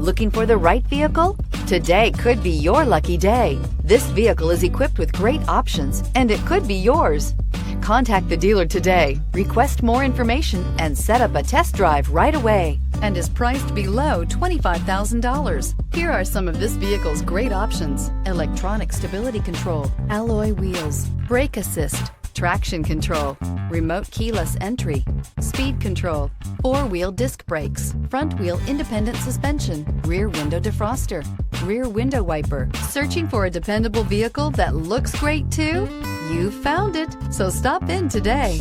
Looking for the right vehicle? Today could be your lucky day. This vehicle is equipped with great options, and it could be yours. Contact the dealer today, request more information, and set up a test drive right away, and is priced below $25,000. Here are some of this vehicle's great options: electronic stability control, alloy wheels, brake assist, traction control, remote keyless entry, speed control, four-wheel disc brakes, front-wheel independent suspension, rear window defroster, rear window wiper. Searching for a dependable vehicle that looks great too? You found it, so stop in today.